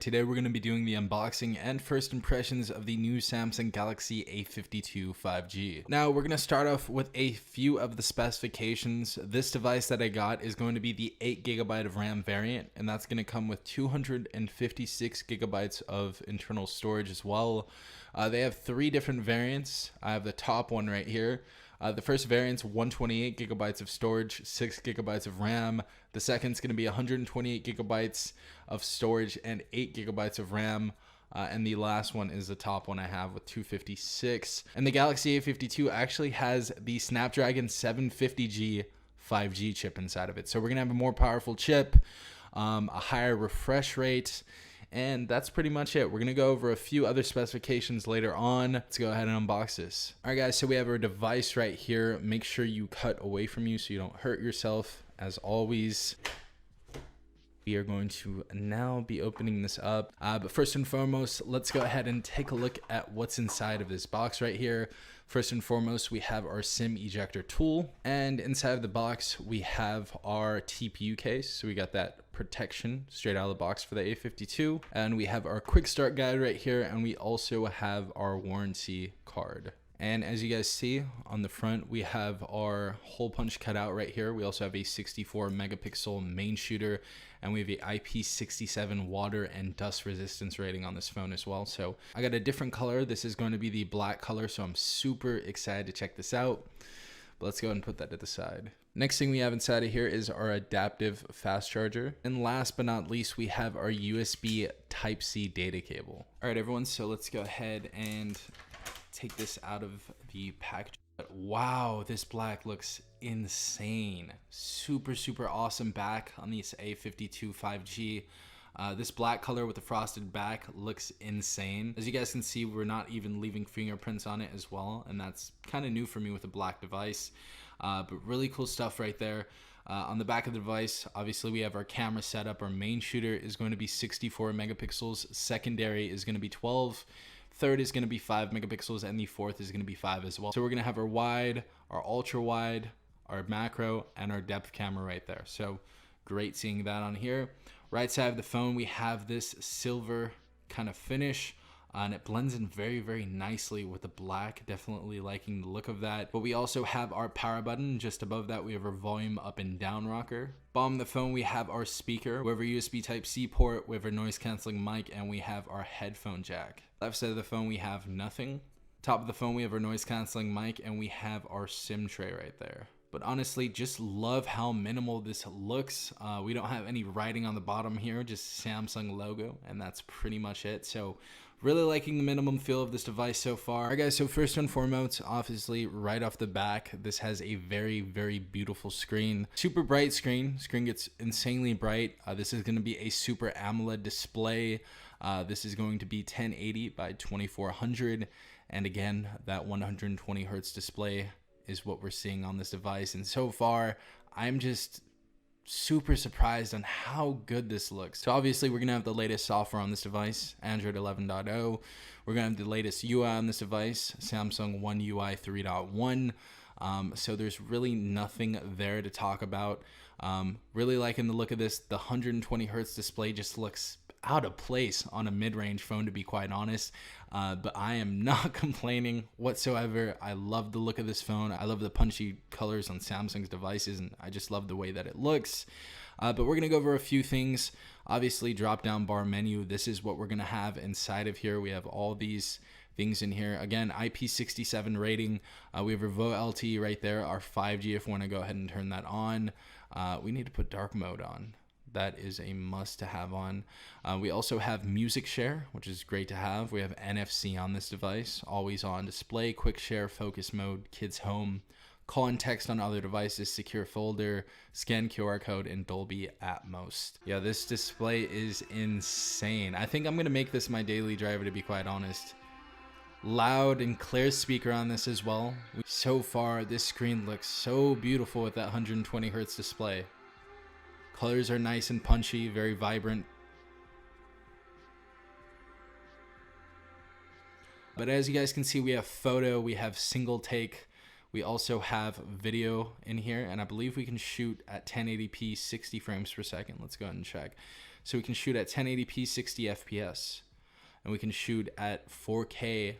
Today we're going to be doing the unboxing and first impressions of the new Samsung Galaxy A52 5G. Now we're going to start off with a few of the specifications. This device that I got is going to be the 8GB of RAM variant, and that's going to come with 256GB of internal storage as well. They have three different variants. I have the top one right here. The first variant's 128GB of storage, 6GB of RAM. The second's going to be 128GB of storage and 8GB of RAM. And the last one is the top one I have with 256. And the Galaxy A52 actually has the Snapdragon 750G 5G chip inside of it. So we're going to have a more powerful chip, a higher refresh rate, and that's pretty much it. We're going to go over a few other specifications later on. Let's go ahead and unbox this. All right, guys, so we have our device right here. Make sure you cut away from you so you don't hurt yourself. As always, we are going to now be opening this up. But first and foremost, let's go ahead and take a look at what's inside of this box right here. First and foremost, we have our SIM ejector tool, and inside of the box, we have our TPU case. So we got that protection straight out of the box for the A52, and we have our quick start guide right here, and we also have our warranty card. And as you guys see on the front, we have our hole punch cut out right here. We also have a 64 megapixel main shooter, and we have a IP67 water and dust resistance rating on this phone as well. So I got a different color. This is going to be the black color, so I'm super excited to check this out. But let's go ahead and put that to the side. Next thing we have inside of here is our adaptive fast charger. And last but not least, we have our USB Type-C data cable. All right, everyone, so let's go ahead and take this out of the package. Wow, this black looks insane. Super awesome back on this A52 5G. This black color with the frosted back looks insane. As you guys can see, we're not even leaving fingerprints on it as well, and that's kind of new for me with a black device. But really cool stuff right there. On the back of the device, obviously we have our camera setup. Our main shooter is going to be 64 megapixels. Secondary is going to be 12. Third is going to be 5 megapixels, and the fourth is going to be 5 as well. So we're going to have our wide, our ultra wide, our macro, and our depth camera right there. So great seeing that on here. Right side of the phone, we have this silver kind of finish, and it blends in very nicely with the black. Definitely liking the look of that. But we also have our power button. Just above that, we have our volume up and down rocker. Bottom of the phone, we have our speaker. We have our USB Type-C port. We have our noise canceling mic, and we have our headphone jack. Left side of the phone, we have nothing. Top of the phone, we have our noise canceling mic, and we have our SIM tray right there. But honestly, just love how minimal this looks. We don't have any writing on the bottom here, just Samsung logo, and that's pretty much it. So really liking the minimum feel of this device so far. All right, guys, so first and foremost, obviously right off the back, this has a very beautiful screen. Super bright screen. Screen gets insanely bright. This is going to be a Super AMOLED display. This is going to be 1080 by 2400. And again, that 120 hertz display is what we're seeing on this device. And so far, I'm just super surprised on how good this looks. So obviously we're gonna have the latest software on this device, Android 11.0. We're gonna have the latest UI on this device, Samsung One UI 3.1. So there's really nothing there to talk about. Really liking the look of this. The 120 hertz display just looks out of place on a mid-range phone, to be quite honest. But I am not complaining whatsoever. I love the look of this phone. I love the punchy colors on Samsung's devices, and I just love the way that it looks. But we're going to go over a few things. Obviously, drop-down bar menu. This is what we're going to have inside of here. We have all these things in here. Again, IP67 rating. We have our VoLTE right there, our 5G if we want to go ahead and turn that on. We need to put dark mode on. That is a must to have on. We also have music share, which is great to have. We have NFC on this device, always on display, quick share, focus mode, kids home, call and text on other devices, secure folder, scan QR code, and Dolby Atmos. Yeah, this display is insane. I think I'm gonna make this my daily driver, to be quite honest. Loud and clear speaker on this as well. So far, this screen looks so beautiful with that 120 hertz display. Colors are nice and punchy, very vibrant. But as you guys can see, we have photo, we have single take, We also have video in here, and I believe we can shoot at 1080p 60 frames per second. Let's go ahead and check. So we can shoot at 1080p 60 FPS, and we can shoot at 4K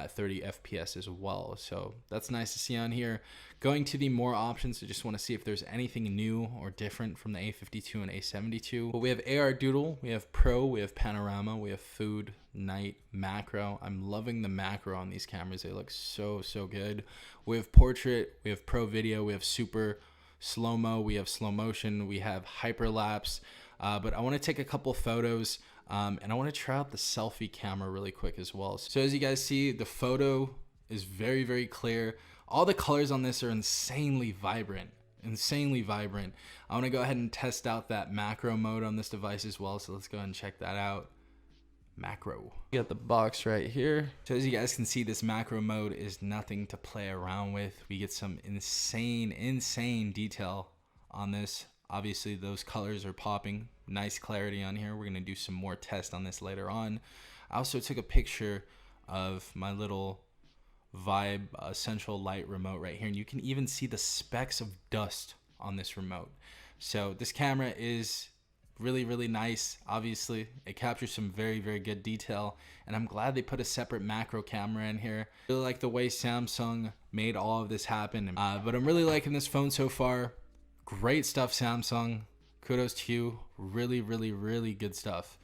30 FPS as well. So that's nice to see on here. Going to the more options, I just want to see if there's anything new or different from the A52 and A72. But we have AR Doodle, we have Pro, we have Panorama, we have Food, Night, Macro. I'm loving the macro on these cameras. They look so good. We have Portrait, we have Pro Video, we have Super, Slow-Mo, we have Slow Motion, we have Hyperlapse. But I want to take a couple photos. And I want to try out the selfie camera really quick as well. So as you guys see, the photo is very clear. All the colors on this are insanely vibrant. I want to go ahead and test out that macro mode on this device as well. So let's go ahead and check that out. Macro. You got the box right here. So as you guys can see, this macro mode is nothing to play around with. We get some insane detail on this. Obviously those colors are popping. Nice clarity on here. We're going to do some more tests on this later on. I also took a picture of my little Vibe central light remote right here, and you can even see the specks of dust on this remote. So this camera is really nice. Obviously it captures some very good detail, and I'm glad they put a separate macro camera in here. I really like the way Samsung made all of this happen. But I'm really liking this phone so far. Great stuff, Samsung. Kudos to you. Really good stuff.